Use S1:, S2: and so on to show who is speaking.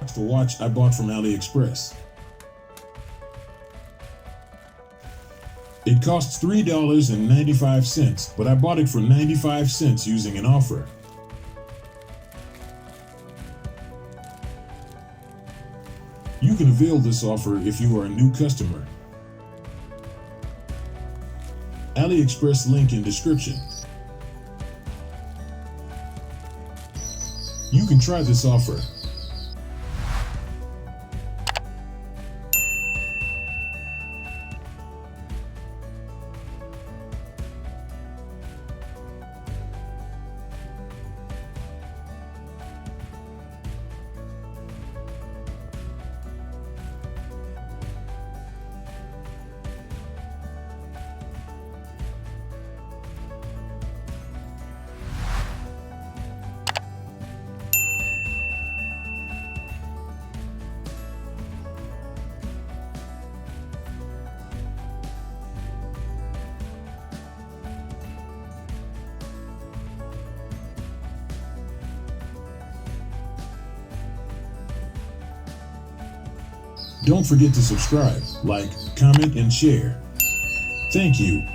S1: The watch I bought from AliExpress. It costs $3.95, but I bought it for 95 cents using an offer. You can avail this offer if you are a new customer. AliExpress link in description. You can try this offer. Don't forget to subscribe, like, comment, and share. Thank you.